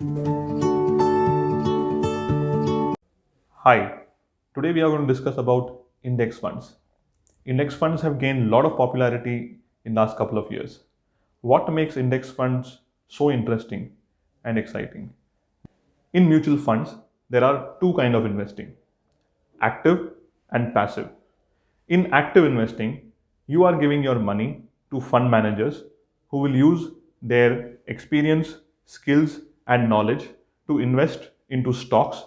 Hi, today we are going to discuss about index funds. Index funds have gained a lot of popularity in last couple of years. What makes index funds so interesting and exciting? In mutual funds, there are two kind of investing, active and passive. In active investing, you are giving your money to fund managers who will use their experience, skills, and knowledge to invest into stocks.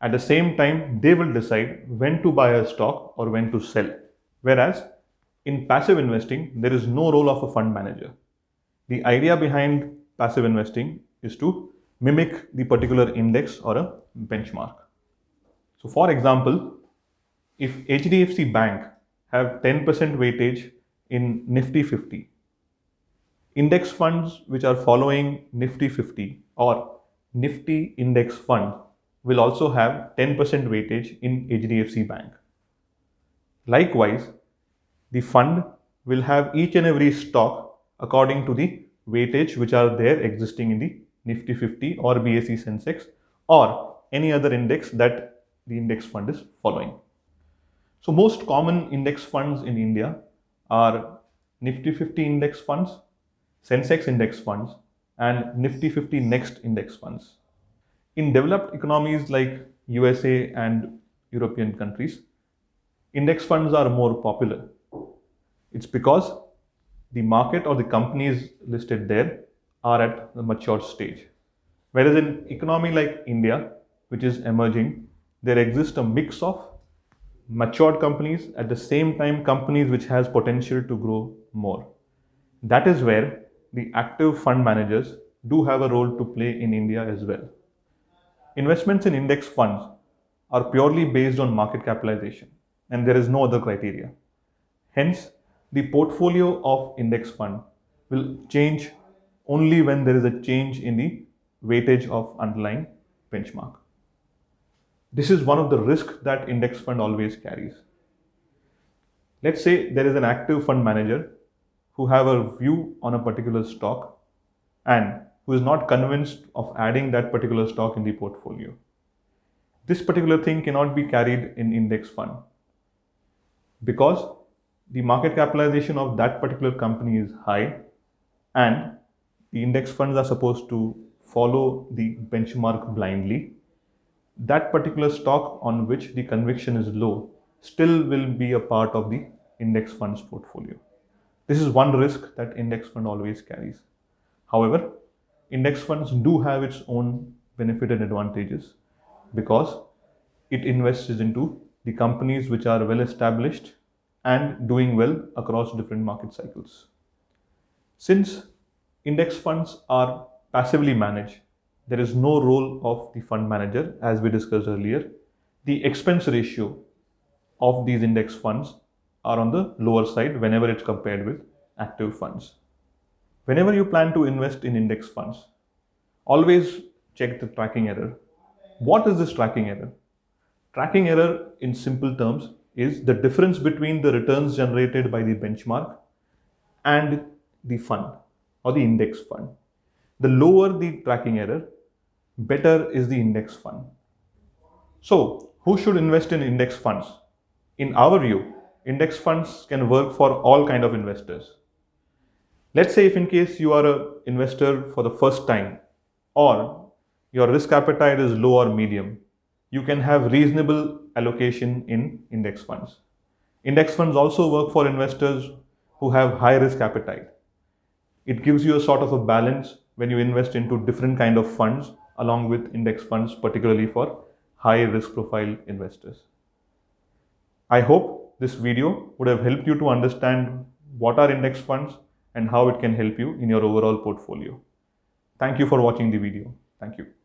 At the same time, they will decide when to buy a stock or when to sell. Whereas in passive investing, there is no role of a fund manager. The idea behind passive investing is to mimic the particular index or a benchmark. So, for example, if HDFC Bank have 10% weightage in Nifty 50, index funds which are following Nifty 50 or Nifty index fund will also have 10% weightage in HDFC Bank. Likewise, the fund will have each and every stock according to the weightage which are there existing in the Nifty 50 or BSE Sensex or any other index that the index fund is following. So most common index funds in India are Nifty 50 index funds, Sensex index funds, and Nifty 50 Next index funds. In developed economies like USA and European countries, index funds are more popular. It's because the market or the companies listed there are at the mature stage. Whereas in economy like India, which is emerging, there exists a mix of matured companies at the same time companies which has potential to grow more. That is where the active fund managers do have a role to play in India as well. Investments in index funds are purely based on market capitalization and there is no other criteria. Hence, the portfolio of index fund will change only when there is a change in the weightage of underlying benchmark. This is one of the risks that index fund always carries. Let's say there is an active fund manager who have a view on a particular stock and who is not convinced of adding that particular stock in the portfolio. This particular thing cannot be carried in index fund because the market capitalization of that particular company is high and the index funds are supposed to follow the benchmark blindly. That particular stock on which the conviction is low still will be a part of the index funds portfolio. This is one risk that index fund always carries. However, index funds do have its own benefit and advantages because it invests into the companies which are well established and doing well across different market cycles. Since index funds are passively managed, there is no role of the fund manager as we discussed earlier. The expense ratio of these index funds are on the lower side whenever it's compared with active funds. Whenever you plan to invest in index funds, always check the tracking error. What is this tracking error? Tracking error in simple terms is the difference between the returns generated by the benchmark and the fund or the index fund. The lower the tracking error, better is the index fund. So, who should invest in index funds? In our view, index funds can work for all kind of investors. Let's say if in case you are an investor for the first time or your risk appetite is low or medium, you can have reasonable allocation in index funds. Index funds also work for investors who have high risk appetite. It gives you a sort of a balance when you invest into different kind of funds along with index funds, particularly for high risk profile investors. I hope this video would have helped you to understand what are index funds and how it can help you in your overall portfolio. Thank you for watching the video. Thank you.